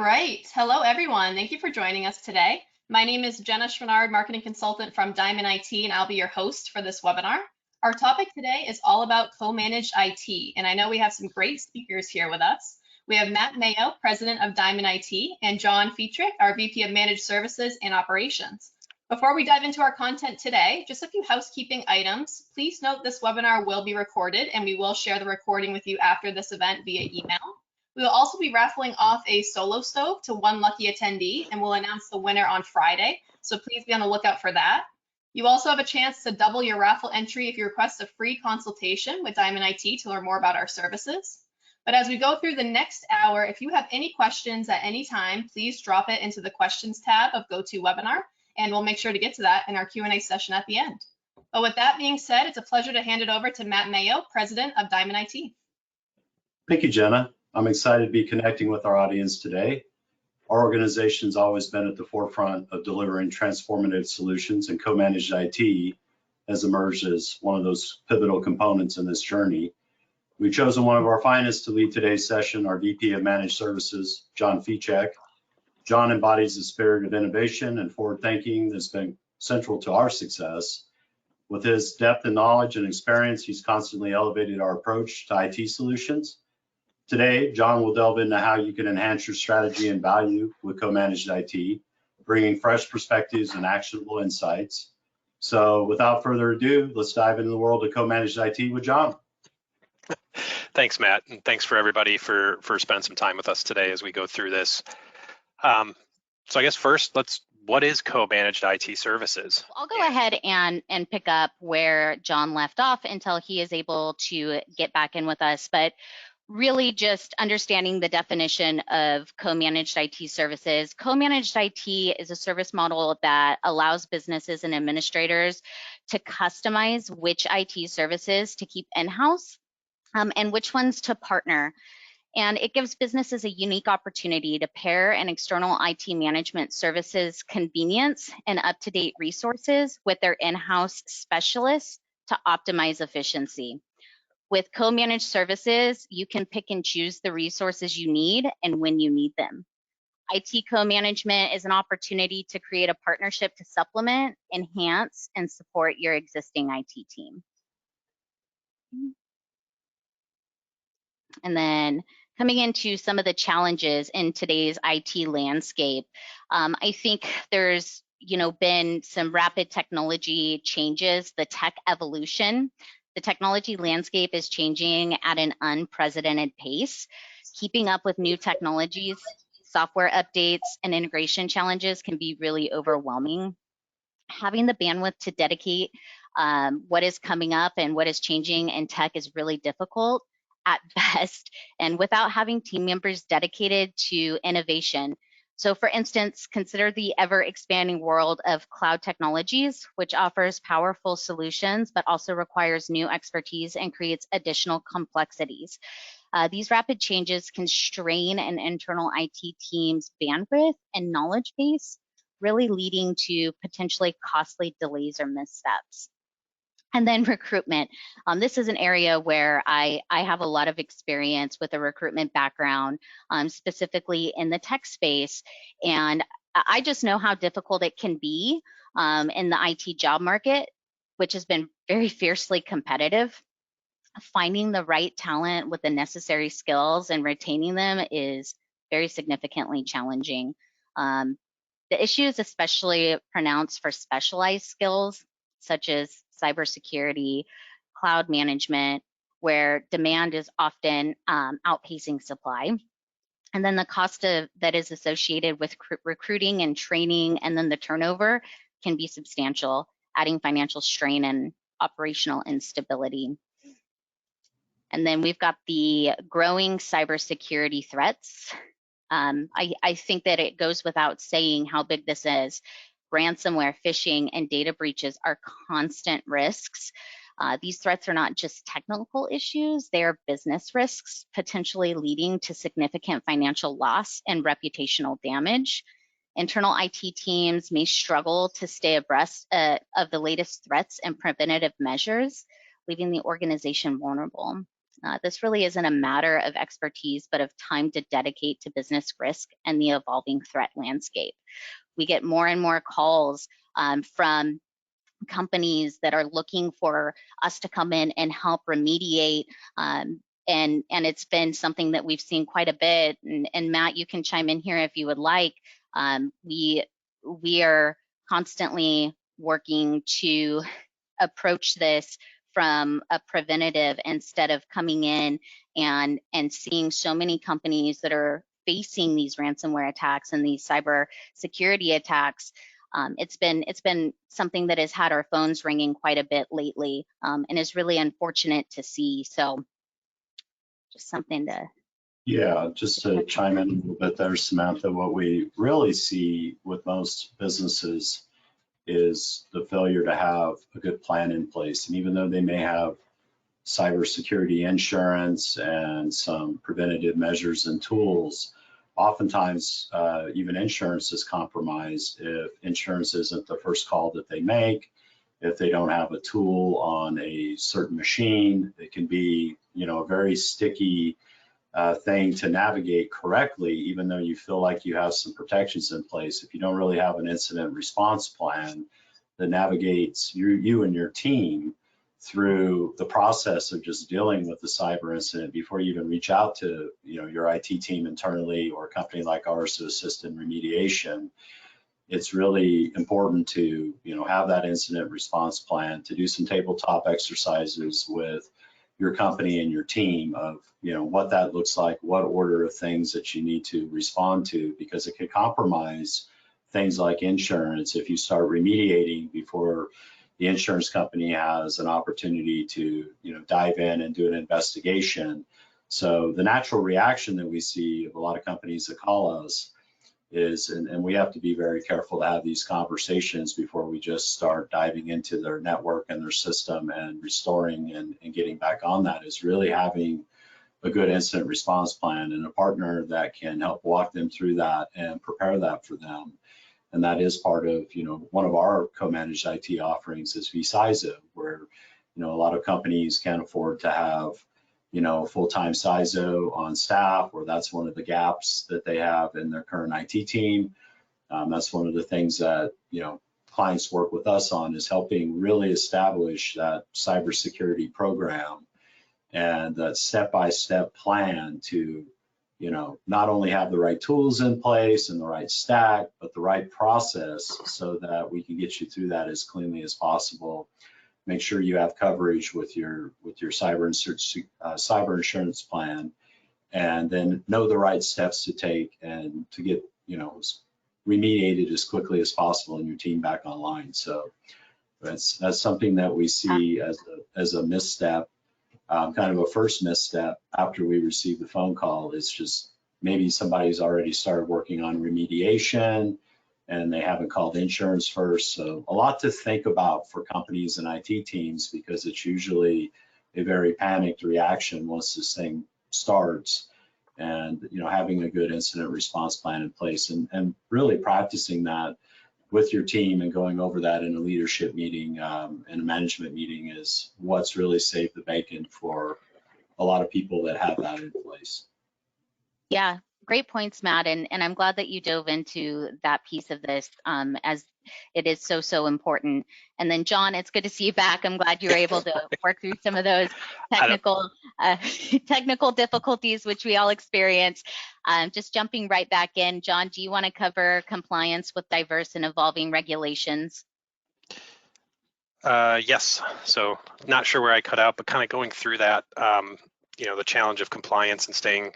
Right. Hello, everyone. Thank you for joining us today. My name is Jenna Schwannard, marketing consultant from Diamond IT, and I'll be your host for this webinar. Our topic today is all about co-managed IT, and I know we have some great speakers here with us. We have Matt Mayo, president of Diamond IT, and John Fetrick, our VP of Managed Services and Operations. Before we dive into our content today, just a few housekeeping items. Please note this webinar will be recorded, and we will share the recording with you after this event via email. We will also be raffling off a solo stove to one lucky attendee, and we'll announce the winner on Friday, so please be on the lookout for that. You also have a chance to double your raffle entry if you request a free consultation with Diamond IT to learn more about our services. But as we go through the next hour, if you have any questions at any time, please drop it into the questions tab of GoToWebinar, and we'll make sure to get to that in our Q&A session at the end. But with that being said, it's a pleasure to hand it over to Matt Mayo, president of Diamond IT. Thank you, Jenna. I'm excited to be connecting with our audience today. Our organization's always been at the forefront of delivering transformative solutions, and co-managed IT has emerged as one of those pivotal components in this journey. We've chosen one of our finest to lead today's session, our VP of Managed Services, John Fetrick. John embodies the spirit of innovation and forward thinking that's been central to our success. With his depth and knowledge and experience, he's constantly elevated our approach to IT solutions. Today, John will delve into how you can enhance your strategy and value with co-managed IT, bringing fresh perspectives and actionable insights. So without further ado, let's dive into the world of co-managed IT with John. Thanks, Matt, and thanks for everybody for spending some time with us today as we go through this. So I guess first, what is co-managed IT services? I'll go ahead and pick up where John left off until he is able to get back in with us. But really just understanding the definition of co-managed IT services. Co-managed IT is a service model that allows businesses and administrators to customize which IT services to keep in-house and which ones to partner. And it gives businesses a unique opportunity to pair an external IT management services convenience and up-to-date resources with their in-house specialists to optimize efficiency. With co-managed services, you can pick and choose the resources you need and when you need them. IT co-management is an opportunity to create a partnership to supplement, enhance, and support your existing IT team. And then coming into some of the challenges in today's IT landscape, I think there's been some rapid technology changes, the tech evolution. The technology landscape is changing at an unprecedented pace. Keeping up with new technologies, software updates, and integration challenges can be really overwhelming. Having the bandwidth to dedicate what is coming up and what is changing in tech is really difficult at best, and without having team members dedicated to innovation. So for instance, consider the ever-expanding world of cloud technologies, which offers powerful solutions, but also requires new expertise and creates additional complexities. These rapid changes can strain an internal IT team's bandwidth and knowledge base, really leading to potentially costly delays or missteps. And then recruitment. This is an area where I have a lot of experience with a recruitment background, specifically in the tech space. And I just know how difficult it can be in the IT job market, which has been very fiercely competitive. Finding the right talent with the necessary skills and retaining them is very significantly challenging. The issue is especially pronounced for specialized skills, such as cybersecurity, cloud management, where demand is often outpacing supply. And then the cost that is associated with recruiting and training, and then the turnover can be substantial, adding financial strain and operational instability. And then we've got the growing cybersecurity threats. I think that it goes without saying how big this is. Ransomware, phishing, and data breaches are constant risks. These threats are not just technical issues, they are business risks, potentially leading to significant financial loss and reputational damage. Internal IT teams may struggle to stay abreast of the latest threats and preventative measures, leaving the organization vulnerable. This really isn't a matter of expertise, but of time to dedicate to business risk and the evolving threat landscape. We get more and more calls from companies that are looking for us to come in and help remediate. And it's been something that we've seen quite a bit. And Matt, you can chime in here if you would like. We are constantly working to approach this from a preventative instead of coming in and seeing so many companies that are facing these ransomware attacks and these cyber security attacks. It's been something that has had our phones ringing quite a bit lately, and is really unfortunate to see. So just something to. Yeah, just to chime in a little bit there, Samantha, what we really see with most businesses is the failure to have a good plan in place. And even though they may have cybersecurity insurance and some preventative measures and tools, oftentimes even insurance is compromised if insurance isn't the first call that they make. If they don't have a tool on a certain machine, it can be, a very sticky thing to navigate correctly, even though you feel like you have some protections in place. If you don't really have an incident response plan that navigates you and your team through the process of just dealing with the cyber incident before you even reach out to your IT team internally or a company like ours to assist in remediation, it's really important to have that incident response plan, to do some tabletop exercises with your company and your team of what that looks like, what order of things that you need to respond to, because it could compromise things like insurance if you start remediating before the insurance company has an opportunity to dive in and do an investigation. So the natural reaction that we see of a lot of companies that call us is, and we have to be very careful to have these conversations before we just start diving into their network and their system and restoring and getting back on that, is really having a good incident response plan and a partner that can help walk them through that and prepare that for them. And that is part of, one of our co-managed IT offerings is vCISO, where, a lot of companies can't afford to have, full-time CISO on staff, or that's one of the gaps that they have in their current IT team. That's one of the things that, clients work with us on, is helping really establish that cybersecurity program and that step-by-step plan to, not only have the right tools in place and the right stack, but the right process so that we can get you through that as cleanly as possible. Make sure you have coverage with your cyber insurance plan, and then know the right steps to take and to get remediated as quickly as possible and your team back online. So that's something that we see as a misstep. Kind of a first misstep after we receive the phone call is just maybe somebody's already started working on remediation and they haven't called insurance first. So a lot to think about for companies and IT teams, because it's usually a very panicked reaction once this thing starts. And having a good incident response plan in place and really practicing that with your team and going over that in a leadership meeting and a management meeting is what's really saved the bacon for a lot of people that have that in place. Yeah, great points, Matt, and I'm glad that you dove into that piece of this, as it is so important. And then John, it's good to see you back. I'm glad you were able to work through some of those technical difficulties which we all experience. Just jumping right back in, John, do you want to cover compliance with diverse and evolving regulations? Yes, so not sure where I cut out, but kind of going through that, the challenge of compliance and staying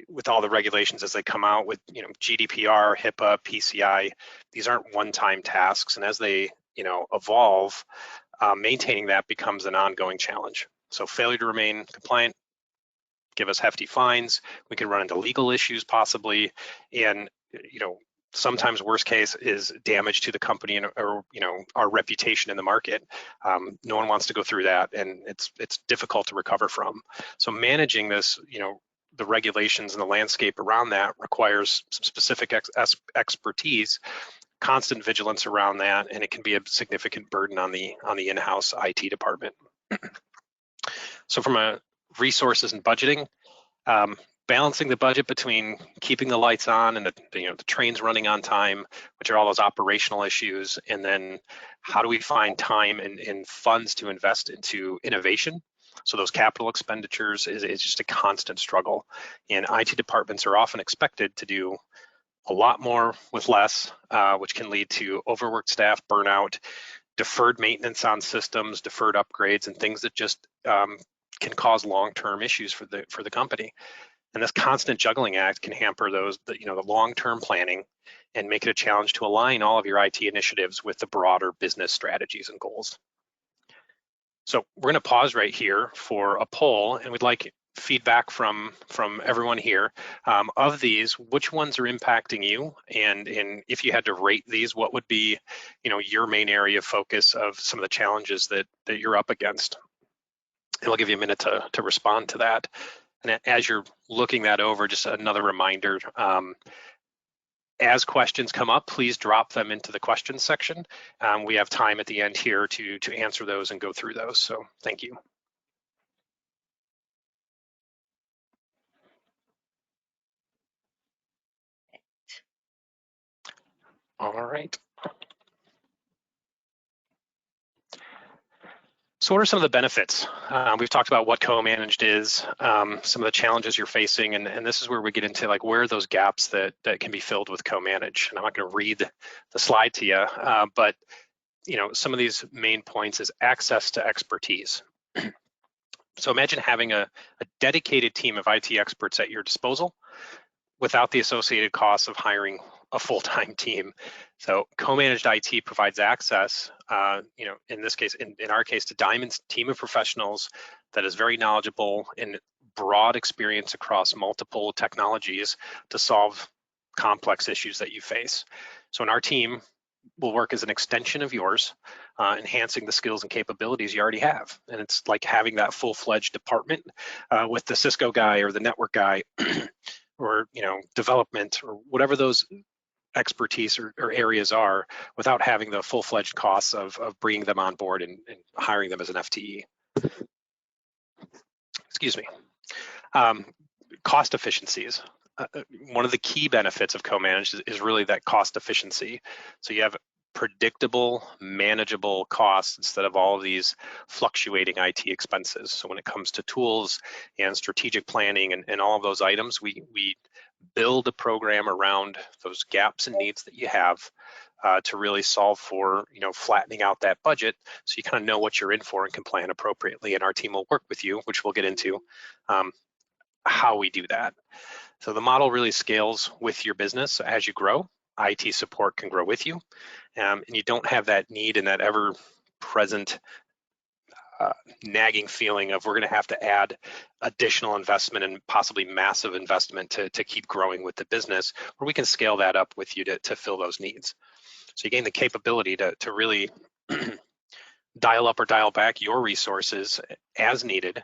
with all the regulations as they come out with, GDPR, HIPAA, PCI. These aren't one-time tasks, and as they, evolve, maintaining that becomes an ongoing challenge. So failure to remain compliant give us hefty fines. We can run into legal issues possibly, and sometimes worst case is damage to the company or our reputation in the market. No one wants to go through that, and it's difficult to recover from. So managing this, the regulations and the landscape around that requires some specific expertise, constant vigilance around that, and it can be a significant burden on the in-house IT department. So from resources and budgeting, balancing the budget between keeping the lights on and the trains running on time, which are all those operational issues, and then how do we find time and funds to invest into innovation? So those capital expenditures is just a constant struggle, and IT departments are often expected to do a lot more with less, which can lead to overworked staff, burnout, deferred maintenance on systems, deferred upgrades, and things that just can cause long-term issues for the company. And this constant juggling act can hamper the long-term planning and make it a challenge to align all of your IT initiatives with the broader business strategies and goals. So we're going to pause right here for a poll, and we'd like feedback from everyone here. Of these, which ones are impacting you, and if you had to rate these, what would be your main area of focus of some of the challenges that you're up against? And I'll give you a minute to respond to that. And as you're looking that over, just another reminder, as questions come up, please drop them into the questions section. We have time at the end here to answer those and go through those, so thank you. All right. So what are some of the benefits? We've talked about what co-managed is, some of the challenges you're facing, and this is where we get into like where are those gaps that can be filled with co-managed. And I'm not going to read the slide to you, but some of these main points is access to expertise. So imagine having a dedicated team of IT experts at your disposal without the associated costs of hiring a full-time team. So co-managed IT provides access, in this case, in our case, to Diamond's team of professionals that is very knowledgeable and broad experience across multiple technologies to solve complex issues that you face. So in our team, will work as an extension of yours, enhancing the skills and capabilities you already have. And it's like having that full-fledged department with the Cisco guy or the network guy or development or whatever those expertise or areas are, without having the full-fledged costs of bringing them on board and hiring them as an FTE. Excuse me. Cost efficiencies. One of the key benefits of co-managed is really that cost efficiency. So you have predictable, manageable costs instead of all of these fluctuating IT expenses. So when it comes to tools and strategic planning and all of those items, we build a program around those gaps and needs that you have to really solve for, flattening out that budget so you kind of know what you're in for and can plan appropriately. And our team will work with you, which we'll get into how we do that. So the model really scales with your business as you grow. IT support can grow with you, and you don't have that need and that ever-present nagging feeling of we're going to have to add additional investment and possibly massive investment to keep growing with the business, where we can scale that up with you to fill those needs. So you gain the capability to really dial up or dial back your resources as needed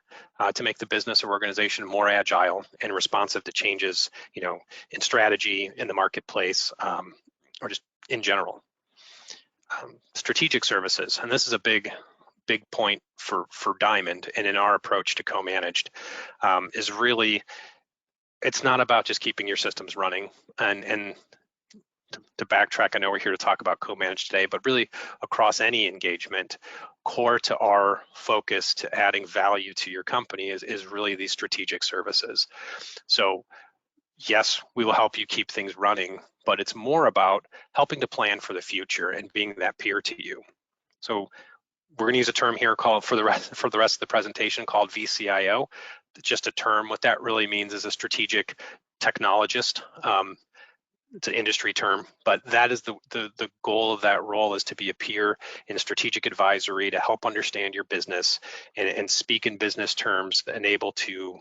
to make the business or organization more agile and responsive to changes, in strategy, in the marketplace, or just in general. Strategic services, and this is a big point for Diamond and in our approach to co-managed, is really, it's not about just keeping your systems running and to backtrack, I know we're here to talk about co-managed today, but really across any engagement, core to our focus to adding value to your company is really these strategic services. So yes, we will help you keep things running, but it's more about helping to plan for the future and being that peer to you. So we're going to use a term here called for the rest of the presentation called VCIO. It's just a term. What that really means is a strategic technologist. It's an industry term, but that is the goal of that role, is to be a peer in strategic advisory to help understand your business and speak in business terms and able to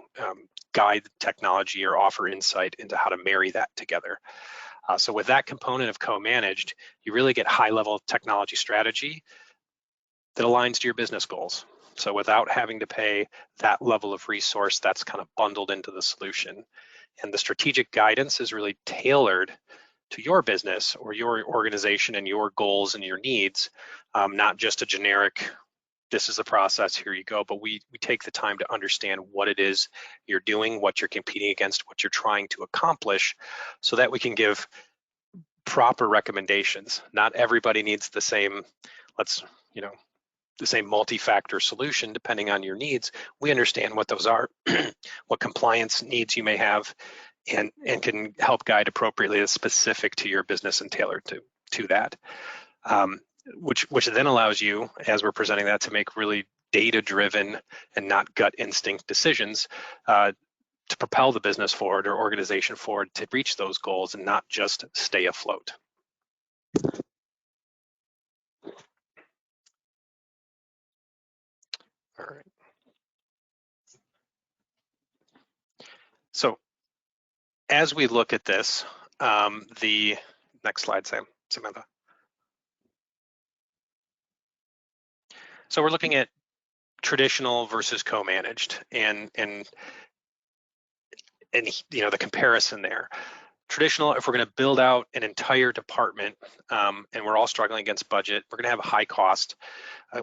guide technology or offer insight into how to marry that together. So with that component of co-managed, you really get high-level technology strategy that aligns to your business goals. So without having to pay that level of resource, that's kind of bundled into the solution. And the strategic guidance is really tailored to your business or your organization and your goals and your needs, not just a generic this is the process, here you go. But we take the time to understand what it is you're doing, what you're competing against, what you're trying to accomplish, so that we can give proper recommendations. Not everybody needs the same, the same multi-factor solution depending on your needs. We understand what those are, what compliance needs you may have, and can help guide appropriately as specific to your business and tailored to that. Which then allows you, as we're presenting that, to make really data-driven and not gut instinct decisions to propel the business forward or organization forward to reach those goals and not just stay afloat. All right. So as we look at this, the next slide, Samantha. So we're looking at traditional versus co-managed, and the comparison there. Traditional, if we're going to build out an entire department and we're all struggling against budget, we're going to have a high cost.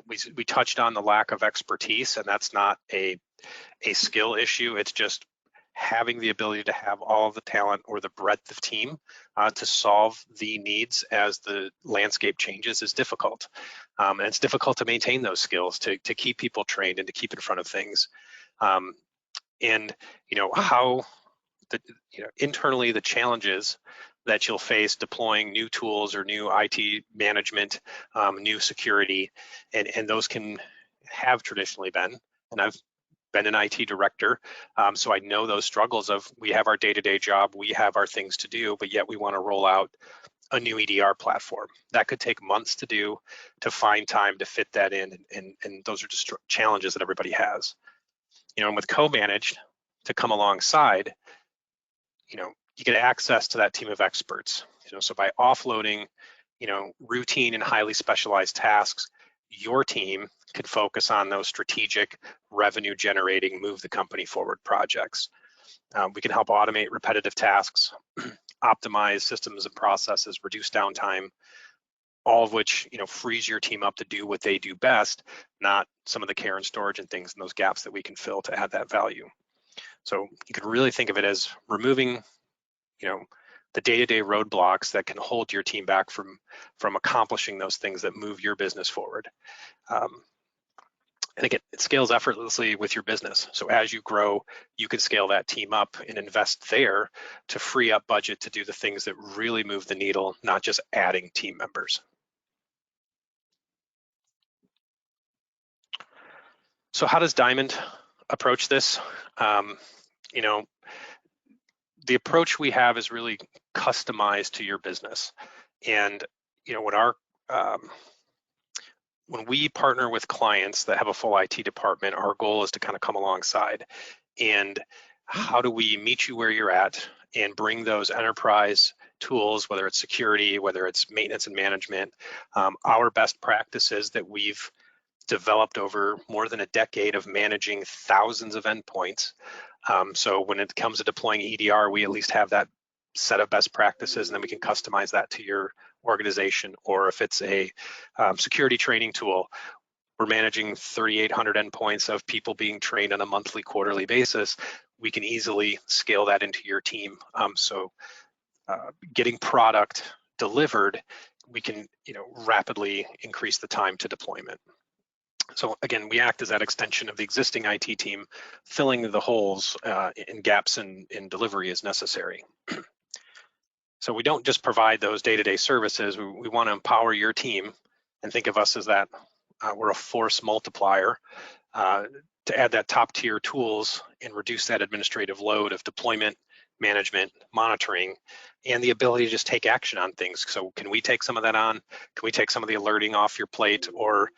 We touched on the lack of expertise, and that's not a skill issue. It's just having the ability to have all of the talent or the breadth of team to solve the needs as the landscape changes is difficult. And it's difficult to maintain those skills, to keep people trained and to keep in front of things. And how internally the challenges that you'll face deploying new tools or new IT management, new security, and those can have traditionally been, and I've been an IT director, so I know those struggles of, we have our day-to-day job, we have our things to do, but yet we want to roll out a new EDR platform. That could take months to do, to find time to fit that in, and those are just challenges that everybody has. And with co-managed to come alongside, you get access to that team of experts. So by offloading, routine and highly specialized tasks, your team can focus on those strategic, revenue generating, move the company forward projects. We can help automate repetitive tasks, optimize systems and processes, reduce downtime, all of which frees your team up to do what they do best, not some of the care and storage and things and those gaps that we can fill to add that value. So you can really think of it as removing the day-to-day roadblocks that can hold your team back from accomplishing those things that move your business forward. And again, it scales effortlessly with your business. So as you grow, you can scale that team up and invest there to free up budget to do the things that really move the needle, not just adding team members. So how does Diamond approach this? The approach we have is really customized to your business. And when we partner with clients that have a full IT department, our goal is to kind of come alongside. And how do we meet you where you're at and bring those enterprise tools, whether it's security, whether it's maintenance and management, our best practices that we've developed over more than a decade of managing thousands of endpoints. So when it comes to deploying EDR, we at least have that set of best practices, and then we can customize that to your organization. Or if it's a security training tool, we're managing 3,800 endpoints of people being trained on a monthly, quarterly basis. We can easily scale that into your team. So getting product delivered, we can rapidly increase the time to deployment. So again, we act as that extension of the existing IT team, filling the holes and gaps in delivery as necessary. So we don't just provide those day-to-day services. We want to empower your team and think of us as that we're a force multiplier to add that top tier tools and reduce that administrative load of deployment, management, monitoring, and the ability to just take action on things. So can we take some of that on? Can we take some of the alerting off your plate, or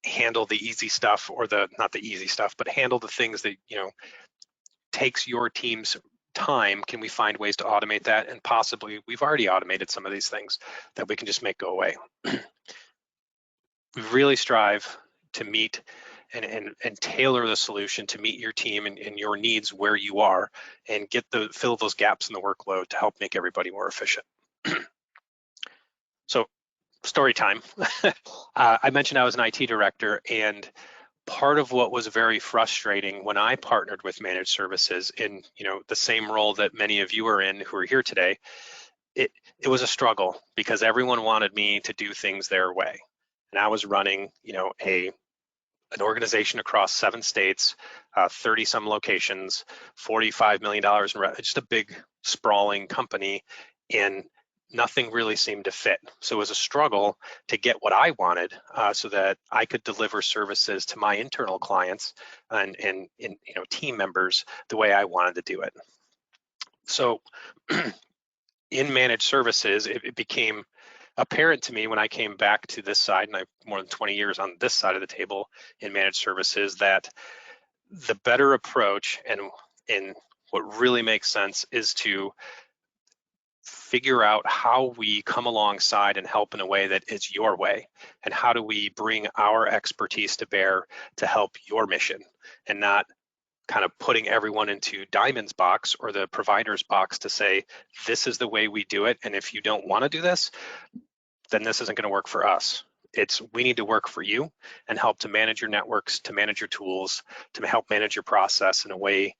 handle the easy stuff, or not the easy stuff, but handle the things that takes your team's time? Can we find ways to automate that? And possibly we've already automated some of these things that we can just make go away. We really strive to meet and tailor the solution to meet your team and your needs where you are, and fill those gaps in the workload to help make everybody more efficient. So story time. I mentioned I was an IT director, and part of what was very frustrating when I partnered with managed services in, the same role that many of you are in who are here today, it was a struggle because everyone wanted me to do things their way. And I was running, an organization across 7 states, 30 some locations, $45 million in revenue, just a big sprawling company, and nothing really seemed to fit. So it was a struggle to get what I wanted so that I could deliver services to my internal clients and team members the way I wanted to do it. So in managed services, it became apparent to me when I came back to this side, and I've more than 20 years on this side of the table in managed services, that the better approach and what really makes sense is to figure out how we come alongside and help in a way that is your way, and how do we bring our expertise to bear to help your mission, and not kind of putting everyone into Diamond's box or the provider's box to say, this is the way we do it, and if you don't want to do this, then this isn't going to work for us. We need to work for you and help to manage your networks, to manage your tools, to help manage your process in a way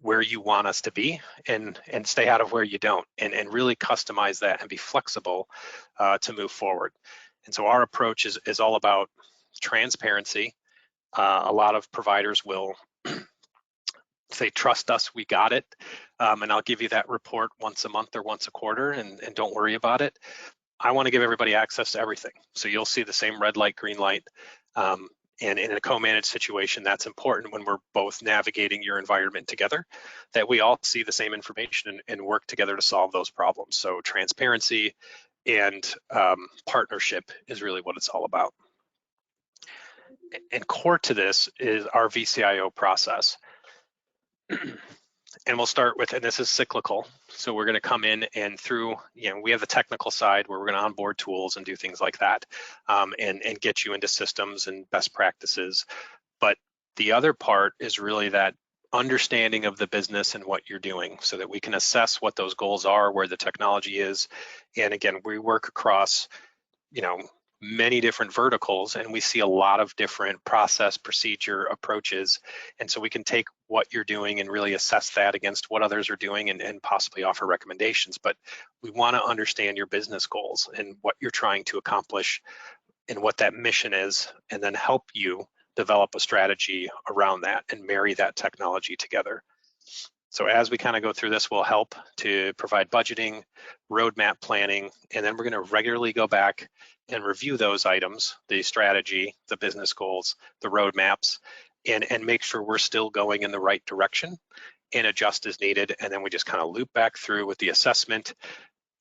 where you want us to be, and stay out of where you don't, and really customize that and be flexible to move forward. And so our approach is all about transparency. A lot of providers will say, trust us, we got it, and I'll give you that report once a month or once a quarter, and don't worry about it. I want to give everybody access to everything. So you'll see the same red light, green light. And in a co-managed situation, that's important when we're both navigating your environment together, that we all see the same information and work together to solve those problems. So transparency and partnership is really what it's all about. And core to this is our VCIO process. And we'll start with, and this is cyclical. So we're going to come in and through, we have the technical side where we're going to onboard tools and do things like that, and get you into systems and best practices. But the other part is really that understanding of the business and what you're doing so that we can assess what those goals are, where the technology is. And again, we work across, many different verticals, and we see a lot of different process procedure approaches. And so we can take what you're doing and really assess that against what others are doing and possibly offer recommendations. But we want to understand your business goals and what you're trying to accomplish and what that mission is, and then help you develop a strategy around that and marry that technology together. So as we kind of go through this, we'll help to provide budgeting, roadmap planning, and then we're going to regularly go back and review those items, the strategy, the business goals, the roadmaps, and make sure we're still going in the right direction and adjust as needed. And then we just kind of loop back through with the assessment,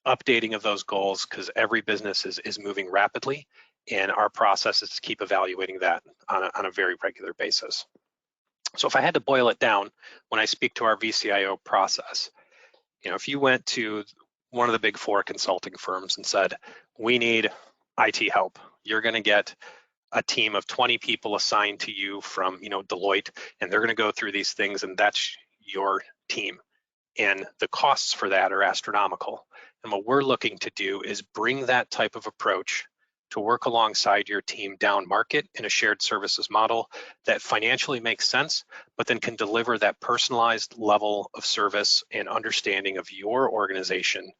updating of those goals, because every business is moving rapidly, and our process is to keep evaluating that on a very regular basis. So if I had to boil it down, when I speak to our VCIO process, if you went to one of the big 4 consulting firms and said, we need IT help, you're going to get a team of 20 people assigned to you from, Deloitte, and they're going to go through these things, and that's your team. And the costs for that are astronomical. And what we're looking to do is bring that type of approach to work alongside your team down market in a shared services model that financially makes sense, but then can deliver that personalized level of service and understanding of your organization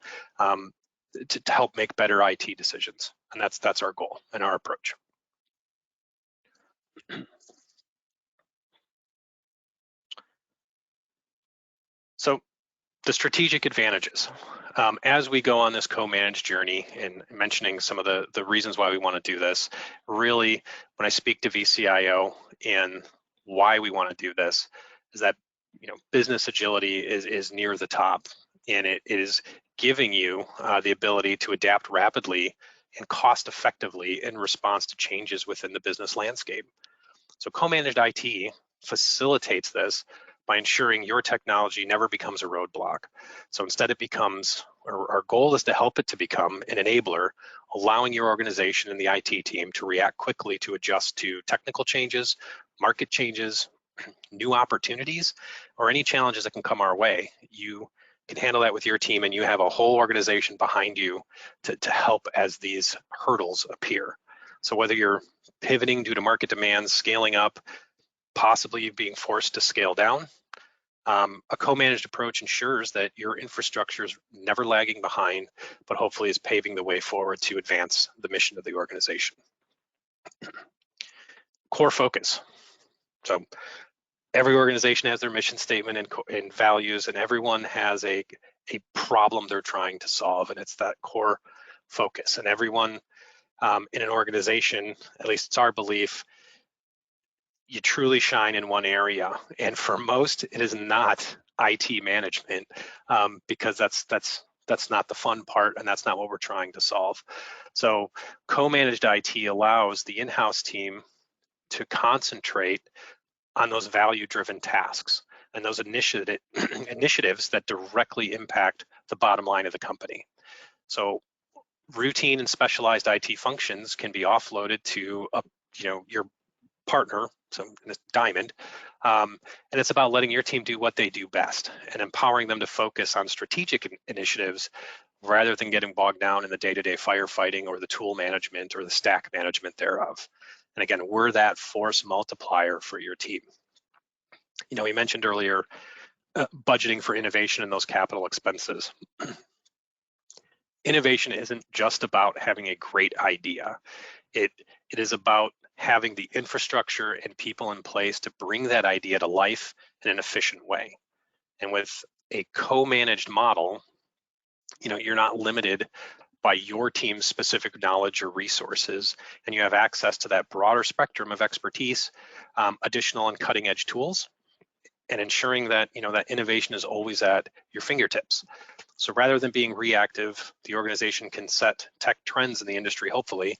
to help make better IT decisions. And that's our goal and our approach. So the strategic advantages. As we go on this co-managed journey and mentioning some of the reasons why we want to do this, really when I speak to VCIO and why we want to do this is that business agility is near the top, and it is giving you the ability to adapt rapidly and cost effectively in response to changes within the business landscape. So co-managed IT facilitates this by ensuring your technology never becomes a roadblock. So instead it becomes, or our goal is to help it to become an enabler, allowing your organization and the IT team to react quickly to adjust to technical changes, market changes, new opportunities, or any challenges that can come our way. You can handle that with your team, and you have a whole organization behind you to help as these hurdles appear. So whether you're pivoting due to market demands, scaling up, possibly being forced to scale down, a co-managed approach ensures that your infrastructure is never lagging behind, but hopefully is paving the way forward to advance the mission of the organization. Core focus. So every organization has their mission statement and values, and everyone has a problem they're trying to solve, and it's that core focus. And everyone in an organization, at least it's our belief, you truly shine in one area. And for most, it is not IT management, because that's not the fun part, and that's not what we're trying to solve. So co-managed IT allows the in-house team to concentrate on those value-driven tasks and those initiatives that directly impact the bottom line of the company. So routine and specialized IT functions can be offloaded to your partner, so this Diamond, and it's about letting your team do what they do best and empowering them to focus on strategic initiatives rather than getting bogged down in the day-to-day firefighting or the tool management or the stack management thereof. And again, we're that force multiplier for your team. We mentioned earlier budgeting for innovation and those capital expenses. Innovation isn't just about having a great idea. It is about having the infrastructure and people in place to bring that idea to life in an efficient way. And with a co-managed model, you're not limited by your team's specific knowledge or resources, and you have access to that broader spectrum of expertise, additional and cutting edge tools, and ensuring that that innovation is always at your fingertips. So rather than being reactive, the organization can set tech trends in the industry, hopefully,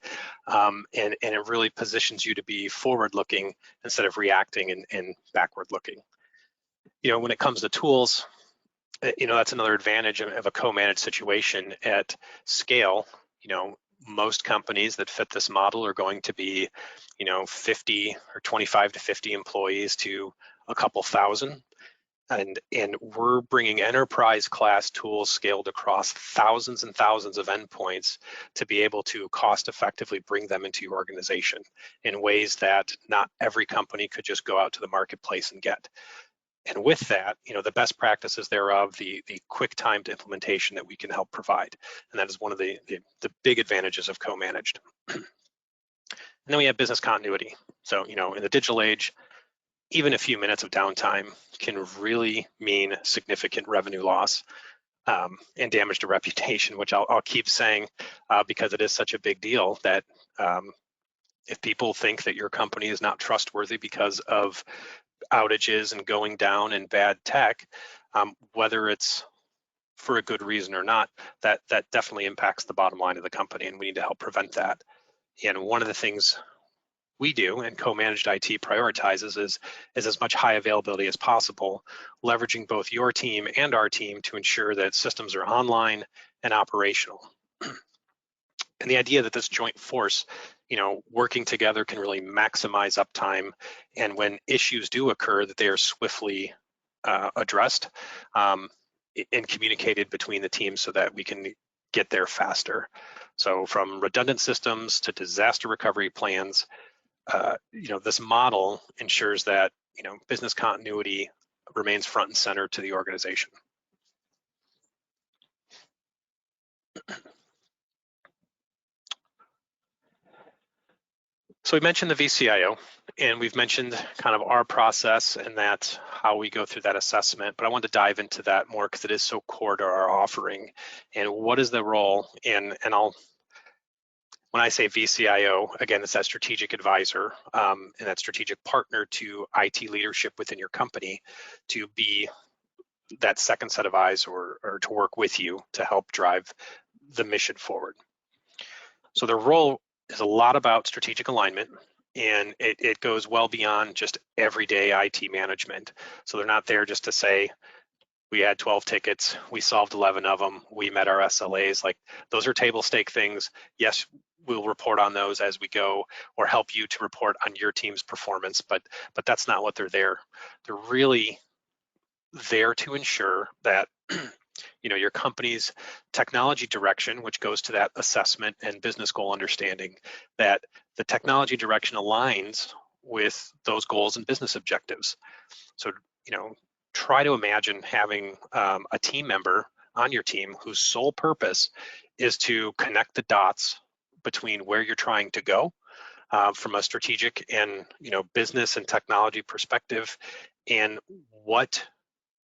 and it really positions you to be forward-looking instead of reacting and backward-looking. When it comes to tools, that's another advantage of a co-managed situation at scale. Most companies that fit this model are going to be 50 or 25 to 50 employees to a couple thousand, and we're bringing enterprise class tools scaled across thousands and thousands of endpoints to be able to cost effectively bring them into your organization in ways that not every company could just go out to the marketplace and get. And with that, the best practices thereof, the quick timed implementation that we can help provide. And that is one of the big advantages of co-managed. And then we have business continuity. So, in the digital age, even a few minutes of downtime can really mean significant revenue loss and damage to reputation, which I'll keep saying because it is such a big deal that if people think that your company is not trustworthy because of outages and going down and bad tech, whether it's for a good reason or not, that definitely impacts the bottom line of the company, and we need to help prevent that. And one of the things we do and co-managed IT prioritizes is as much high availability as possible, leveraging both your team and our team to ensure that systems are online and operational. And the idea that this joint force, working together can really maximize uptime, and when issues do occur, that they are swiftly addressed and communicated between the teams so that we can get there faster. So from redundant systems to disaster recovery plans, this model ensures that business continuity remains front and center to the organization. So we mentioned the VCIO, and we've mentioned kind of our process and that how we go through that assessment, but I want to dive into that more because it is so core to our offering. And what is the role when I say VCIO, again, it's that strategic advisor and that strategic partner to IT leadership within your company to be that second set of eyes or to work with you to help drive the mission forward. So their role is a lot about strategic alignment, and it goes well beyond just everyday IT management. So they're not there just to say, we had 12 tickets, we solved 11 of them, we met our SLAs. Like, those are table stake things. Yes, we'll report on those as we go or help you to report on your team's performance, but that's not what they're there. They're really there to ensure that your company's technology direction, which goes to that assessment and business goal understanding, that the technology direction aligns with those goals and business objectives. So, try to imagine having a team member on your team whose sole purpose is to connect the dots between where you're trying to go from a strategic and business and technology perspective, and what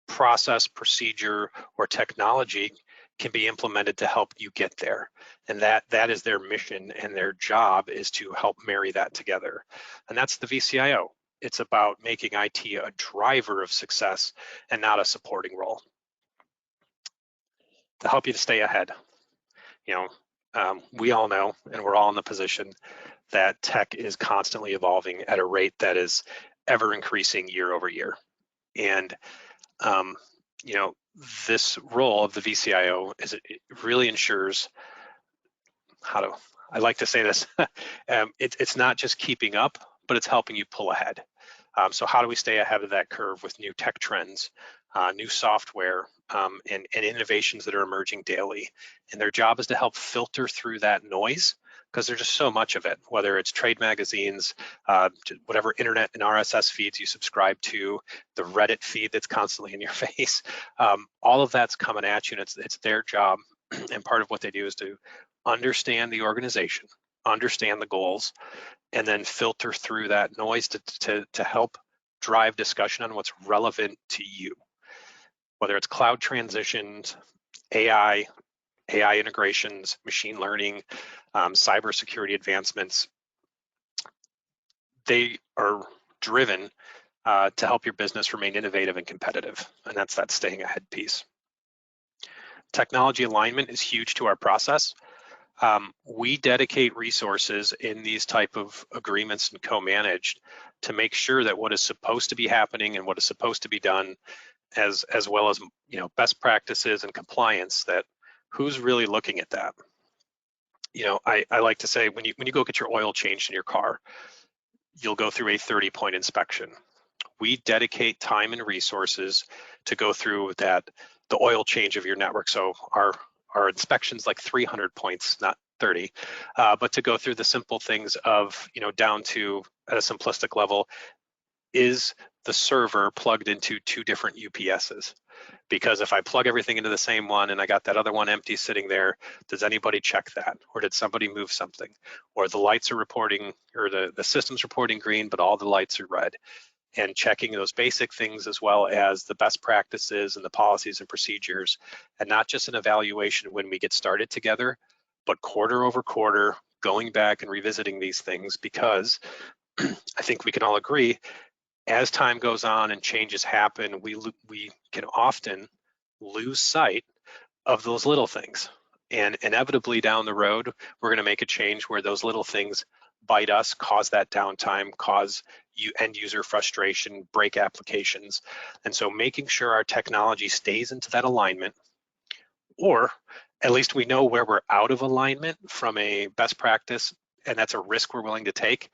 process, procedure, or technology can be implemented to help you get there. And that is their mission, and their job is to help marry that together. And that's the VCIO. It's about making IT a driver of success and not a supporting role. To help you to stay ahead, we all know, and we're all in the position that tech is constantly evolving at a rate that is ever increasing year over year. And this role of the VCIO it really ensures I like to say this, it's not just keeping up, but it's helping you pull ahead. So how do we stay ahead of that curve with new tech trends, new software, and innovations that are emerging daily? And their job is to help filter through that noise, because there's just so much of it, whether it's trade magazines, whatever internet and RSS feeds you subscribe to, the Reddit feed that's constantly in your face. All of that's coming at you, and it's their job. And part of what they do is to understand the organization, understand the goals, and then filter through that noise to help drive discussion on what's relevant to you, whether it's cloud transitions, AI integrations, machine learning, cybersecurity advancements. They are driven to help your business remain innovative and competitive, and that's that staying ahead piece. Technology alignment is huge to our process. We dedicate resources in these type of agreements and co-managed to make sure that what is supposed to be happening and what is supposed to be done, as well as best practices and compliance, that who's really looking at that. I like to say, when you go get your oil changed in your car, you'll go through a 30-point inspection. We dedicate time and resources to go through the oil change of your network. So our inspection's like 300 points, not 30, but to go through the simple things of, down to at a simplistic level, is the server plugged into 2 different UPSs? Because if I plug everything into the same one and I got that other one empty sitting there, does anybody check that? Or did somebody move something? Or the lights are reporting, or the system's reporting green, but all the lights are red. And checking those basic things, as well as the best practices and the policies and procedures, and not just an evaluation when we get started together, but quarter over quarter, going back and revisiting these things, because I think we can all agree, as time goes on and changes happen, we can often lose sight of those little things. And inevitably down the road, we're going to make a change where those little things bite us, cause that downtime, cause end user frustration, break applications. And so making sure our technology stays into that alignment, or at least we know where we're out of alignment from a best practice, and that's a risk we're willing to take,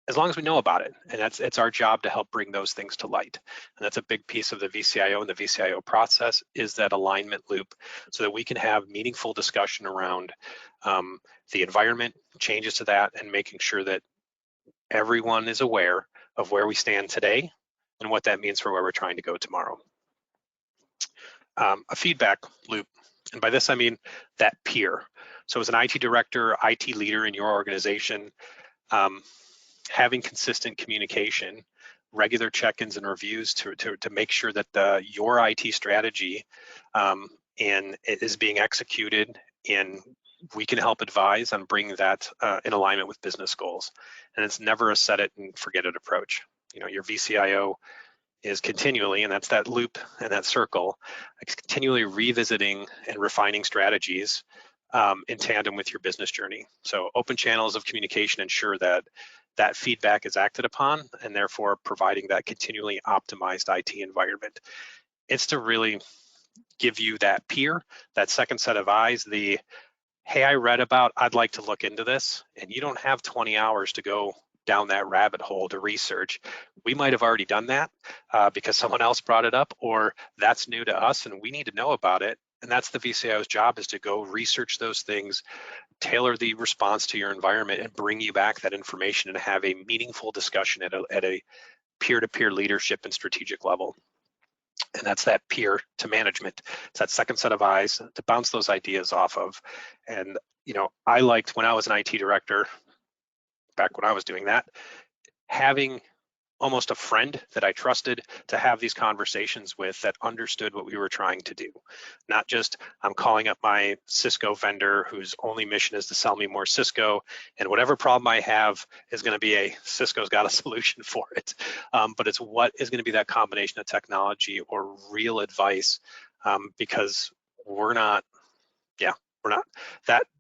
as long as we know about it. And it's our job to help bring those things to light. And that's a big piece of the VCIO and the VCIO process, is that alignment loop, so that we can have meaningful discussion around the environment, changes to that, and making sure that everyone is aware of where we stand today and what that means for where we're trying to go tomorrow. A feedback loop, and by this I mean that peer. So as an IT director, IT leader in your organization, having consistent communication, regular check-ins and reviews to make sure that your IT strategy and it is being executed, and we can help advise on bringing that in alignment with business goals. And it's never a set it and forget it approach. Your VCIO is continually, and that's that loop and that circle, continually revisiting and refining strategies in tandem with your business journey. So open channels of communication ensure that feedback is acted upon, and therefore providing that continually optimized IT environment. It's to really give you that peer, that second set of eyes, hey, I read about, I'd like to look into this, and you don't have 20 hours to go down that rabbit hole to research. We might have already done that because someone else brought it up, or that's new to us and we need to know about it. And that's the VCIO's job, is to go research those things, tailor the response to your environment, and bring you back that information and have a meaningful discussion at a peer-to-peer leadership and strategic level. And that's that peer to management. It's that second set of eyes to bounce those ideas off of. And, I liked, when I was an IT director, back when I was doing that, having almost a friend that I trusted to have these conversations with, that understood what we were trying to do. Not just, I'm calling up my Cisco vendor whose only mission is to sell me more Cisco, and whatever problem I have is going to be Cisco's got a solution for it. But it's what is going to be that combination of technology or real advice, because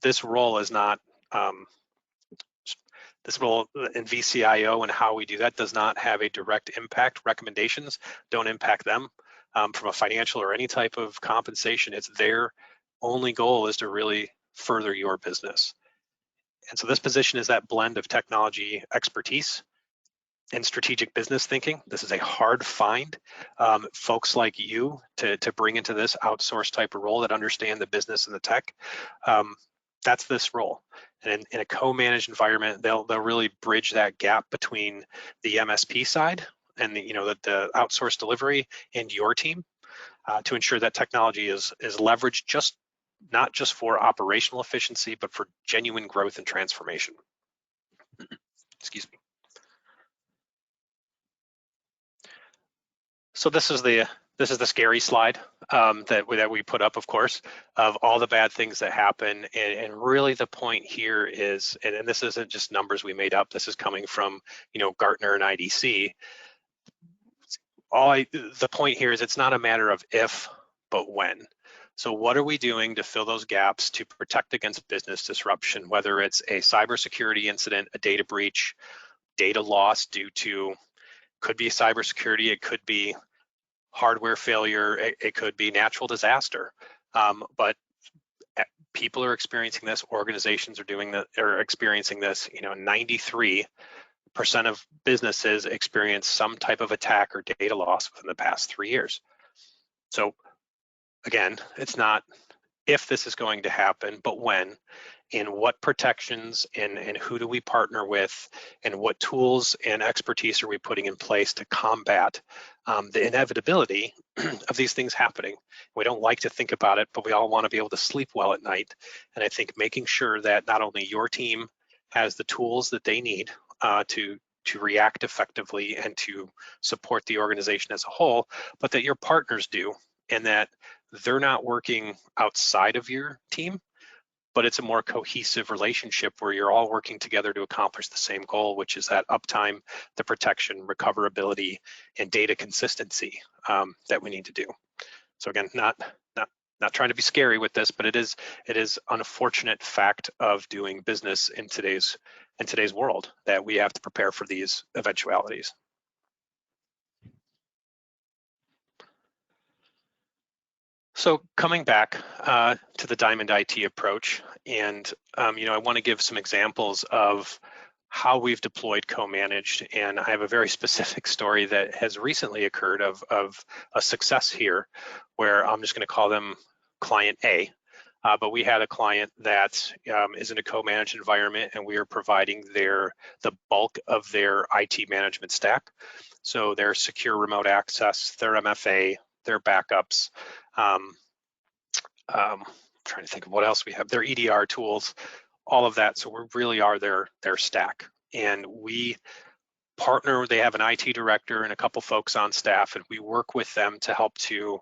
this role is not, this role in VCIO and how we do that does not have a direct impact. Recommendations don't impact them from a financial or any type of compensation. It's their only goal is to really further your business. And so this position is that blend of technology expertise and strategic business thinking. This is a hard find. Folks like you to bring into this outsourced type of role that understand the business and the tech. That's this role. And in a co-managed environment, they'll really bridge that gap between the MSP side and the outsourced delivery and your team to ensure that technology is leveraged not just for operational efficiency, but for genuine growth and transformation. Excuse me. So this is the scary slide that we put up, of course, of all the bad things that happen. And really the point here is, and this isn't just numbers we made up, this is coming from, Gartner and IDC. The point here is, it's not a matter of if, but when. So what are we doing to fill those gaps to protect against business disruption, whether it's a cybersecurity incident, a data breach, data loss due to, could be cybersecurity, it could be hardware failure, it could be natural disaster, but people are experiencing this, organizations are experiencing this. 93% of businesses experience some type of attack or data loss within the past 3 years. So again, it's not if this is going to happen, but when, and what protections and who do we partner with, and what tools and expertise are we putting in place to combat the inevitability of these things happening. We don't like to think about it, but we all want to be able to sleep well at night. And I think making sure that not only your team has the tools that they need to react effectively and to support the organization as a whole, but that your partners do, and that they're not working outside of your team, but it's a more cohesive relationship where you're all working together to accomplish the same goal, which is that uptime, the protection, recoverability, and data consistency that we need to do. So again, not trying to be scary with this, but it is an unfortunate fact of doing business in today's world that we have to prepare for these eventualities. So coming back to the Diamond IT approach, and I want to give some examples of how we've deployed co-managed, and I have a very specific story that has recently occurred of a success here, where I'm just going to call them client A. But we had a client that is in a co-managed environment, and we are providing the bulk of their IT management stack. So their secure remote access, their MFA, their backups, trying to think of what else we have, their EDR tools, all of that. So we really are their stack. And we partner, they have an IT director and a couple folks on staff, and we work with them to help to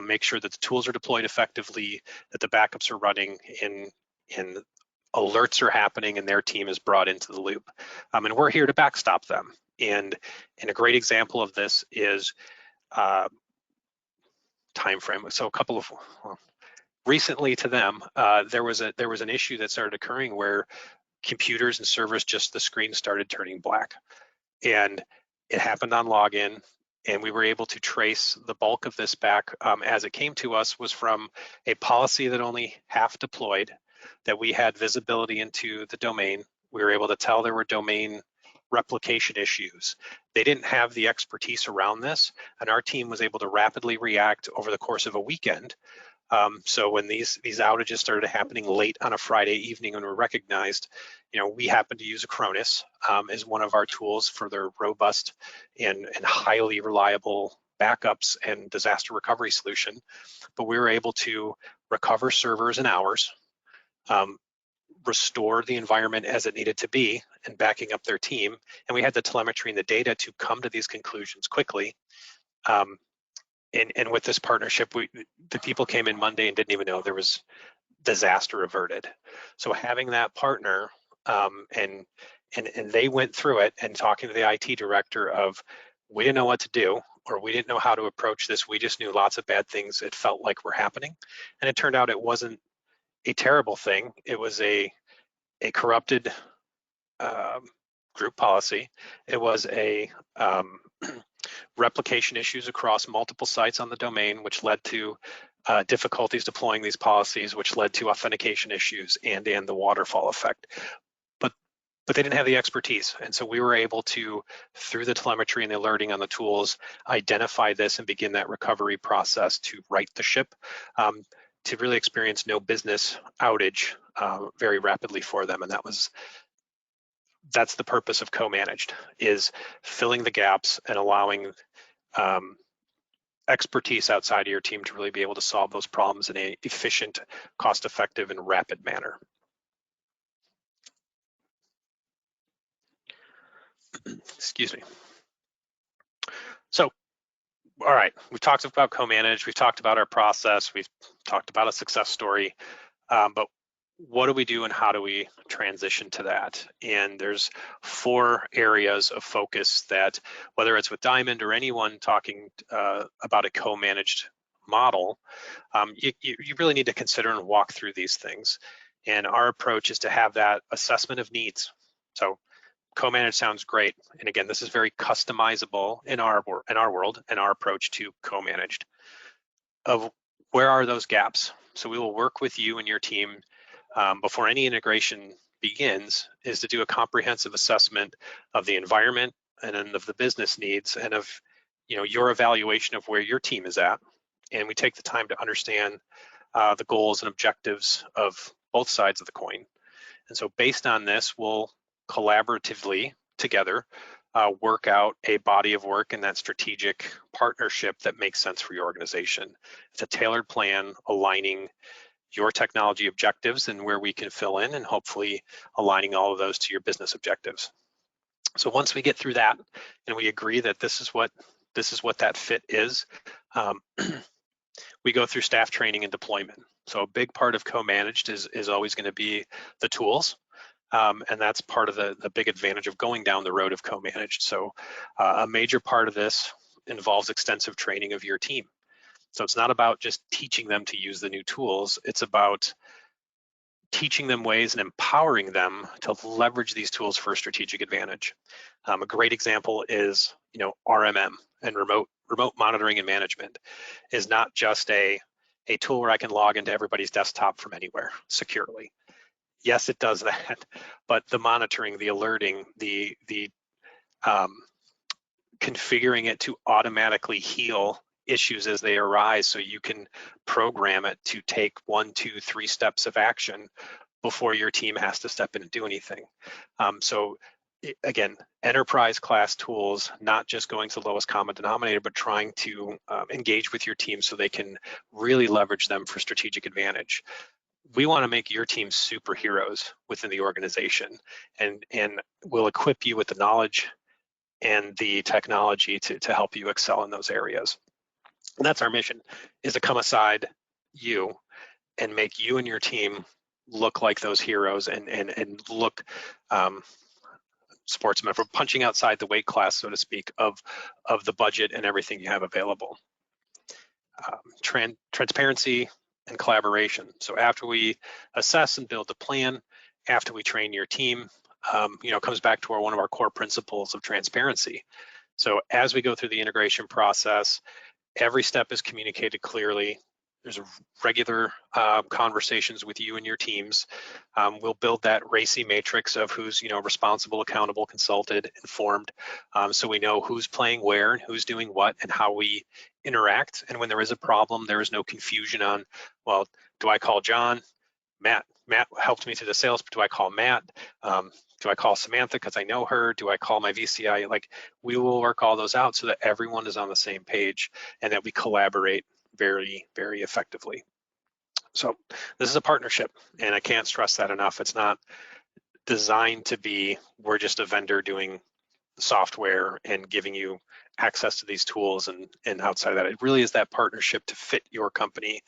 make sure that the tools are deployed effectively, that the backups are running, and alerts are happening, and their team is brought into the loop. And we're here to backstop them. And a great example of this is time frame. So a couple of, recently to them, there was an issue that started occurring where computers and servers, just the screen started turning black, and it happened on login. And we were able to trace the bulk of this back as it came to us was from a policy that only half deployed, that we had visibility into the domain. We were able to tell there were domain replication issues. They didn't have the expertise around this, and our team was able to rapidly react over the course of a weekend So when these outages started happening late on a Friday evening and were recognized, we happened to use Acronis as one of our tools for their robust and highly reliable backups and disaster recovery solution. But we were able to recover servers in hours, restore the environment as it needed to be, and backing up their team. And we had the telemetry and the data to come to these conclusions quickly. And with this partnership, the people came in Monday and didn't even know there was disaster averted. So having that partner, and they went through it and talking to the IT director of, we didn't know what to do, or we didn't know how to approach this. We just knew lots of bad things it felt like were happening. And it turned out it wasn't a terrible thing. It was a corrupted group policy. It was a replication issues across multiple sites on the domain, which led to difficulties deploying these policies, which led to authentication issues and the waterfall effect. But they didn't have the expertise. And so we were able to, through the telemetry and the alerting on the tools, identify this and begin that recovery process to right the ship, to really experience no business outage very rapidly for them. And that's the purpose of co-managed, is filling the gaps and allowing expertise outside of your team to really be able to solve those problems in an efficient, cost-effective, and rapid manner. Excuse me. So, all right, we've talked about co-managed, we've talked about our process, we've talked about a success story, but what do we do and how do we transition to that? And there's 4 areas of focus that, whether it's with Diamond or anyone talking about a co-managed model, you really need to consider and walk through these things. And our approach is to have that assessment of needs. So co-managed sounds great. And again, this is very customizable in our world and our approach to co-managed. Of where are those gaps? So we will work with you and your team before any integration begins, is to do a comprehensive assessment of the environment and then of the business needs and of your evaluation of where your team is at. And we take the time to understand the goals and objectives of both sides of the coin. And so based on this, we'll collaboratively together work out a body of work and that strategic partnership that makes sense for your organization. It's a tailored plan aligning your technology objectives and where we can fill in, and hopefully aligning all of those to your business objectives. So once we get through that and we agree that this is what that fit is, we go through staff training and deployment. So a big part of co-managed is always going to be the tools. And that's part of the big advantage of going down the road of co-managed. So a major part of this involves extensive training of your team. So it's not about just teaching them to use the new tools. It's about teaching them ways and empowering them to leverage these tools for a strategic advantage. A great example is, RMM and remote monitoring and management is not just a tool where I can log into everybody's desktop from anywhere securely. Yes, it does that, but the monitoring, the alerting, the configuring it to automatically heal issues as they arise, so you can program it to take 1, 2, 3 steps of action before your team has to step in and do anything. So again, enterprise class tools, not just going to the lowest common denominator, but trying to engage with your team so they can really leverage them for strategic advantage. We want to make your team superheroes within the organization, and we'll equip you with the knowledge and the technology to help you excel in those areas. And that's our mission, is to come aside you and make you and your team look like those heroes and look sportsmen, for punching outside the weight class, so to speak, of the budget and everything you have available. Transparency and collaboration. So after we assess and build the plan, after we train your team, comes back to one of our core principles of transparency. So as we go through the integration process, every step is communicated clearly. There's regular conversations with you and your teams. We'll build that RACI matrix of who's responsible, accountable, consulted, informed, so we know who's playing where and who's doing what and how we interact. And when there is a problem, there is no confusion on, well, do I call John? Matt helped me through the sales, but do I call Matt? Do I call Samantha because I know her? Do I call my VCI? Like, we will work all those out so that everyone is on the same page and that we collaborate very, very effectively. So this is a partnership, and I can't stress that enough. It's not designed to be, we're just a vendor doing software and giving you access to these tools, and outside of that, it really is that partnership to fit your company.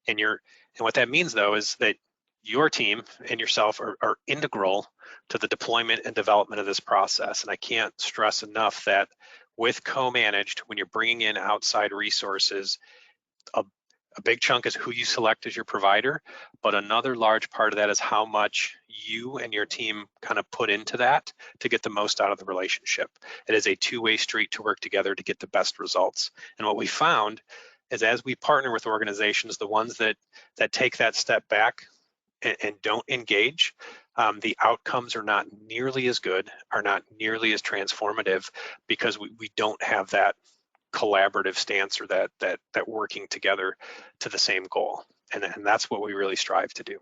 And what that means, though, is that your team and yourself are integral to the deployment and development of this process. And I can't stress enough that with co-managed, when you're bringing in outside resources, a big chunk is who you select as your provider, but another large part of that is how much you and your team kind of put into that to get the most out of the relationship. It is a two-way street to work together to get the best results. And what we found is, as we partner with organizations, the ones that take that step back and don't engage, the outcomes are not nearly as good, are not nearly as transformative, because we don't have that collaborative stance or that working together to the same goal. And that's what we really strive to do.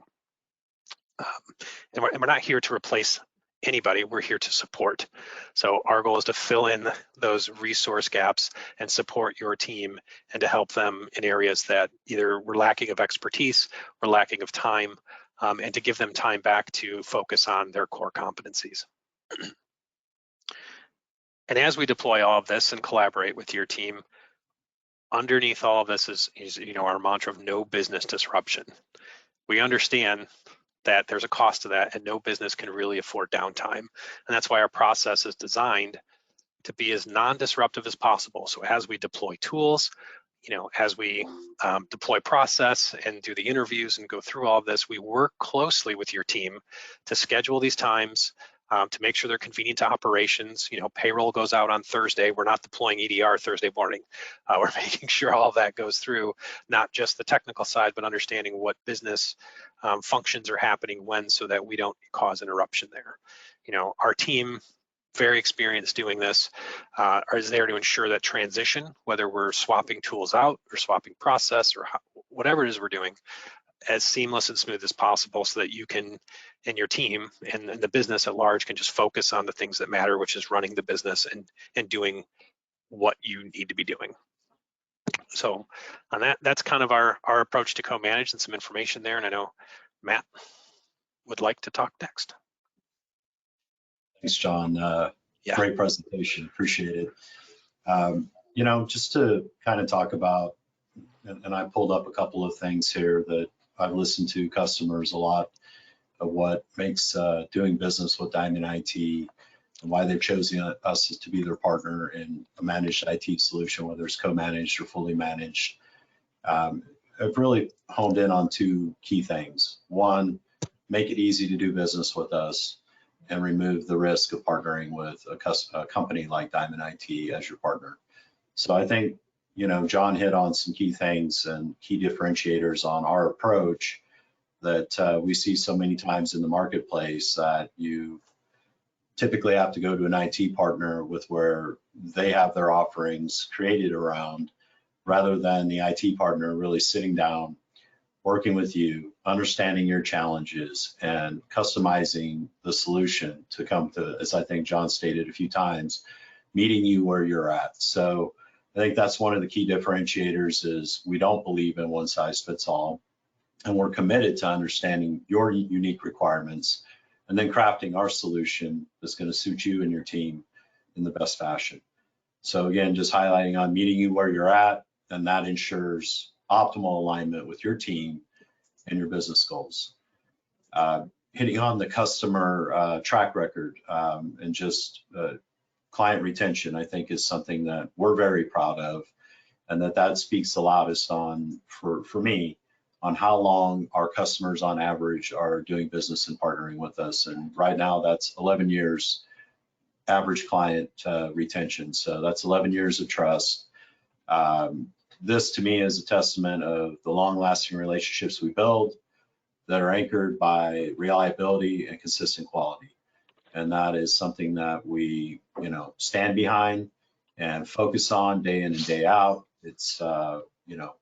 And we're not here to replace anybody, we're here to support. So our goal is to fill in those resource gaps and support your team, and to help them in areas that either we're lacking of expertise or lacking of time, and to give them time back to focus on their core competencies. And as we deploy all of this and collaborate with your team, underneath all of this is our mantra of no business disruption. We understand that there's a cost to that, and no business can really afford downtime. And that's why our process is designed to be as non-disruptive as possible. So as we deploy tools, as we deploy process and do the interviews and go through all of this, we work closely with your team to schedule these times, to make sure they're convenient to operations. Payroll goes out on Thursday. We're not deploying EDR Thursday morning. We're making sure all of that goes through, not just the technical side, but understanding what business functions are happening when, so that we don't cause interruption there. Our team, very experienced doing this, is there to ensure that transition, whether we're swapping tools out or swapping process or whatever it is we're doing, as seamless and smooth as possible, so that you can, and your team and the business at large, can just focus on the things that matter, which is running the business and doing what you need to be doing. So on that's kind of our approach to co-manage, and some information there. And I know Matt would like to talk next. Thanks, John. Yeah. Great presentation, appreciate it. Just to kind of talk about, and I pulled up a couple of things here that I've listened to customers a lot of what makes doing business with Diamond IT and why they've chosen us to be their partner in a managed IT solution, whether it's co-managed or fully managed. I've really honed in on two key things. One, make it easy to do business with us and remove the risk of partnering with a company like Diamond IT as your partner. So I think, John hit on some key things and key differentiators on our approach that we see so many times in the marketplace, that you typically have to go to an IT partner with where they have their offerings created around, rather than the IT partner really sitting down, working with you, understanding your challenges, and customizing the solution to come to, as I think John stated a few times, meeting you where you're at. So I think that's one of the key differentiators, is we don't believe in one size fits all, and we're committed to understanding your unique requirements and then crafting our solution that's going to suit you and your team in the best fashion. So again, just highlighting on meeting you where you're at, and that ensures optimal alignment with your team and your business goals. Hitting on the customer track record and just client retention, I think, is something that we're very proud of, and that speaks the loudest on, for me, on how long our customers on average are doing business and partnering with us. And right now that's 11 years average client retention. So that's 11 years of trust. this to me is a testament of the long-lasting relationships we build that are anchored by reliability and consistent quality. And that is something that we, stand behind and focus on day in and day out. It's, a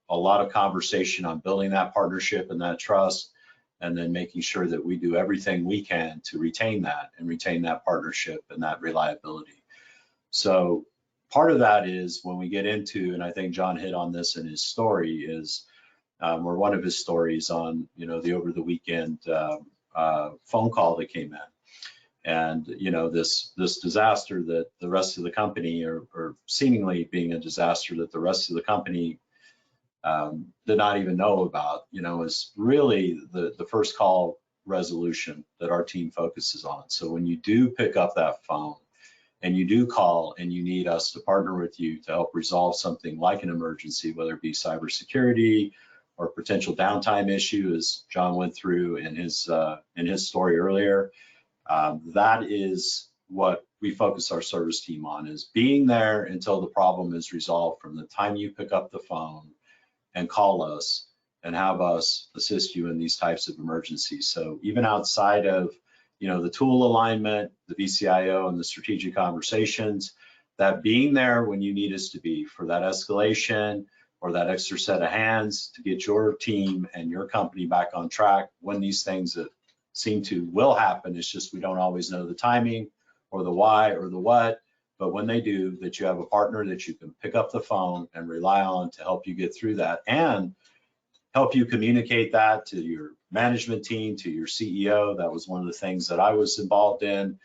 lot of conversation on building that partnership and that trust, and then making sure that we do everything we can to retain that partnership and that reliability. So part of that is when we get into, and I think John hit on this in his story, is or one of his stories on, the over the weekend phone call that came in. And, this disaster that the rest of the company, or seemingly being a disaster that the rest of the company did not even know about, is really the first call resolution that our team focuses on. So when you do pick up that phone and you do call and you need us to partner with you to help resolve something like an emergency, whether it be cybersecurity or potential downtime issue, as John went through in his story earlier, that is what we focus our service team on, is being there until the problem is resolved from the time you pick up the phone and call us and have us assist you in these types of emergencies. So even outside of, the tool alignment, the VCIO, and the strategic conversations, that being there when you need us to be for that escalation or that extra set of hands to get your team and your company back on track when these things that seem to will happen. It's just we don't always know the timing or the why or the what, but when they do, that you have a partner that you can pick up the phone and rely on to help you get through that and help you communicate that to your management team, to your CEO. That was one of the things that I was involved in,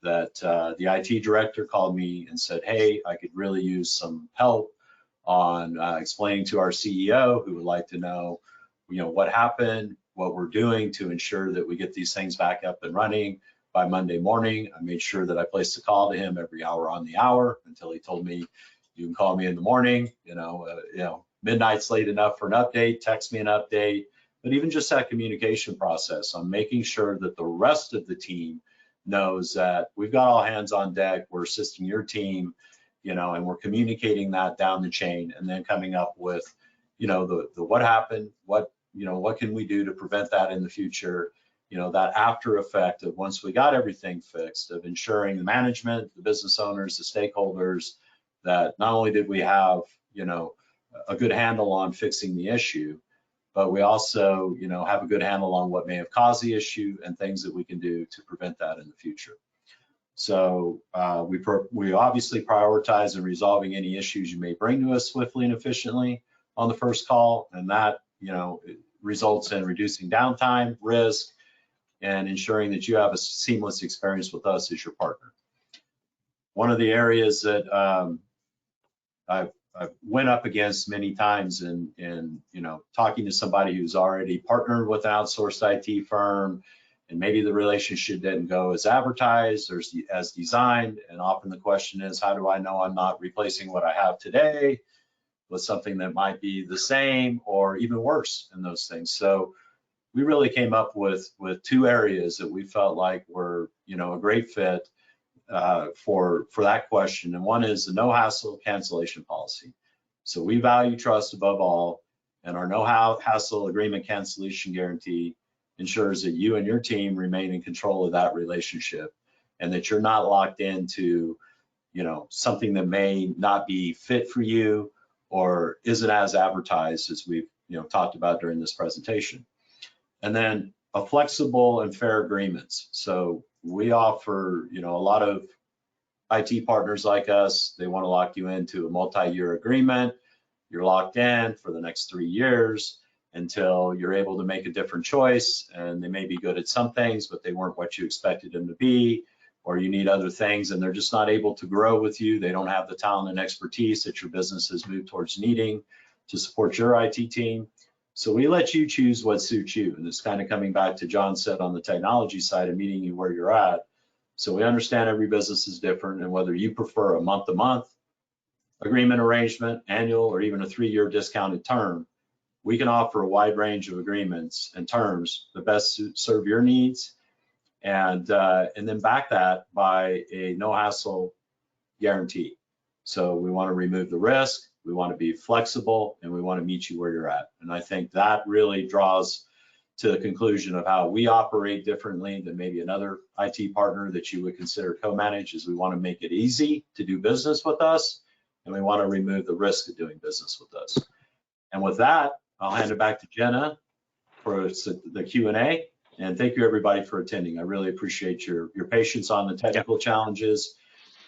that the IT director called me and said, hey, I could really use some help on explaining to our CEO, who would like to know, what happened, what we're doing to ensure that we get these things back up and running by Monday morning. I made sure that I placed a call to him every hour on the hour until he told me, you can call me in the morning, midnight's late enough for an update, text me an update. But even just that communication process on making sure that the rest of the team knows that we've got all hands on deck, we're assisting your team, and we're communicating that down the chain, and then coming up with, the what happened, what can we do to prevent that in the future, that after effect of once we got everything fixed, of ensuring the management, the business owners, the stakeholders, that not only did we have, a good handle on fixing the issue, but we also, have a good handle on what may have caused the issue and things that we can do to prevent that in the future. So we obviously prioritize in resolving any issues you may bring to us swiftly and efficiently on the first call, and that, it results in reducing downtime, risk, and ensuring that you have a seamless experience with us as your partner. One of the areas that I've went up against many times in talking to somebody who's already partnered with an outsourced IT firm, and maybe the relationship didn't go as advertised or as designed, and often the question is, how do I know I'm not replacing what I have today with something that might be the same or even worse in those things? So we really came up with two areas that we felt like were, a great fit for that question. And one is the no hassle cancellation policy. So we value trust above all, and our no hassle agreement cancellation guarantee ensures that you and your team remain in control of that relationship, and that you're not locked into, something that may not be fit for you or isn't as advertised as we've, talked about during this presentation. And then a flexible and fair agreements. So we offer, a lot of IT partners like us, they want to lock you into a multi-year agreement. You're locked in for the next 3 years until you're able to make a different choice. And they may be good at some things, but they weren't what you expected them to be, or you need other things and they're just not able to grow with you. They don't have the talent and expertise that your business has moved towards needing to support your IT team. So we let you choose what suits you. And it's kind of coming back to John said on the technology side of meeting you where you're at. So we understand every business is different, and whether you prefer a month-to-month agreement arrangement, annual, or even a 3-year discounted term, we can offer a wide range of agreements and terms that best serve your needs, and then back that by a no hassle guarantee. So we want to remove the risk. We want to be flexible, and we want to meet you where you're at. And I think that really draws to the conclusion of how we operate differently than maybe another IT partner that you would consider co-managed. Is we want to make it easy to do business with us, and we want to remove the risk of doing business with us. And with that, I'll hand it back to Jenna for the Q&A. And thank you, everybody, for attending. I really appreciate your patience on the technical challenges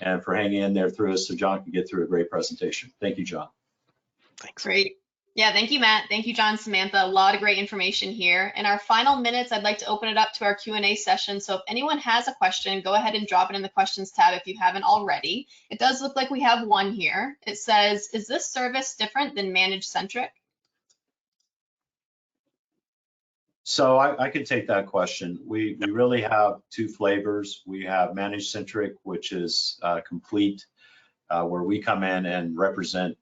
and for hanging in there through us so John can get through a great presentation. Thank you, John. Thanks. Great. Yeah, thank you, Matt. Thank you, John, Samantha. A lot of great information here. In our final minutes, I'd like to open it up to our Q&A session. So if anyone has a question, go ahead and drop it in the questions tab if you haven't already. It does look like we have one here. It says, is this service different than managed centric? So I could take that question. We really have two flavors. We have managed centric, which is complete, where we come in and represent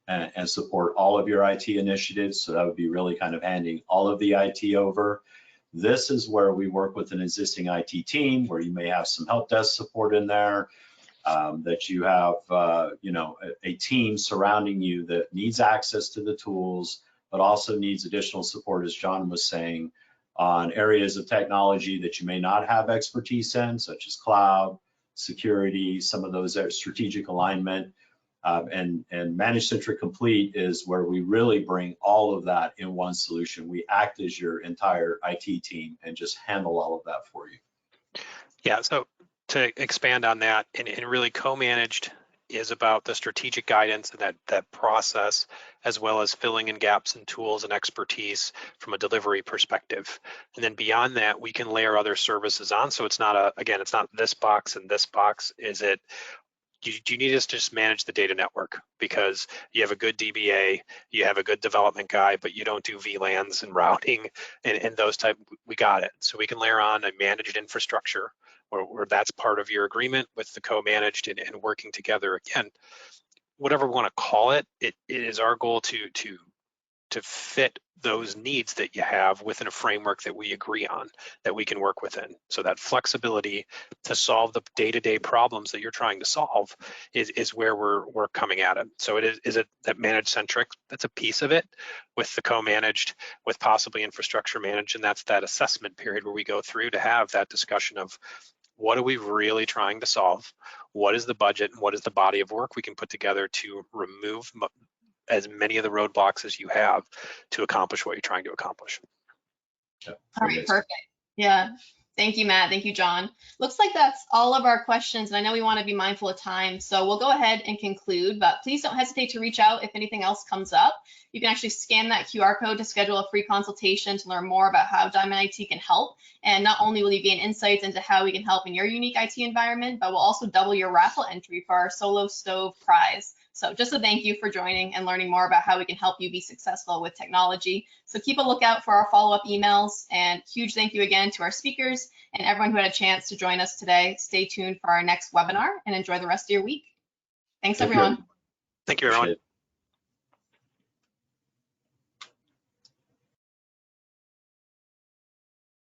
and support all of your IT initiatives. So that would be really kind of handing all of the IT over. This is where we work with an existing IT team, where you may have some help desk support in there, that you have a team surrounding you that needs access to the tools, but also needs additional support, as John was saying, on areas of technology that you may not have expertise in, such as cloud, security, some of those strategic alignment. And Managed Centric Complete is where we really bring all of that in one solution. We act as your entire IT team and just handle all of that for you. Yeah, so to expand on that, and really co-managed is about the strategic guidance and that process, as well as filling in gaps in tools and expertise from a delivery perspective. And then beyond that, we can layer other services on. So it's not it's not this box and this box. Is it, do you need us to just manage the data network because you have a good DBA, you have a good development guy, but you don't do VLANs and routing and those type, we got it. So we can layer on a managed infrastructure where that's part of your agreement with the co-managed and working together. Again, whatever we want to call it, it is our goal to fit those needs that you have within a framework that we agree on, that we can work within. So that flexibility to solve the day-to-day problems that you're trying to solve is where we're coming at it. So is it that managed centric? That's a piece of it, with the co-managed, with possibly infrastructure managed, and that's that assessment period where we go through to have that discussion of what are we really trying to solve? What is the budget and what is the body of work we can put together to remove as many of the roadblocks as you have to accomplish what you're trying to accomplish. Yeah, all right, perfect. Yeah, thank you, Matt. Thank you, John. Looks like that's all of our questions, and I know we want to be mindful of time, so we'll go ahead and conclude, but please don't hesitate to reach out if anything else comes up. You can actually scan that QR code to schedule a free consultation to learn more about how Diamond IT can help. And not only will you gain insights into how we can help in your unique IT environment, but we'll also double your raffle entry for our Solo Stove prize. So just a thank you for joining and learning more about how we can help you be successful with technology. So keep a lookout for our follow-up emails, and huge thank you again to our speakers and everyone who had a chance to join us today. Stay tuned for our next webinar and enjoy the rest of your week. Thanks, everyone. Thank you, everyone.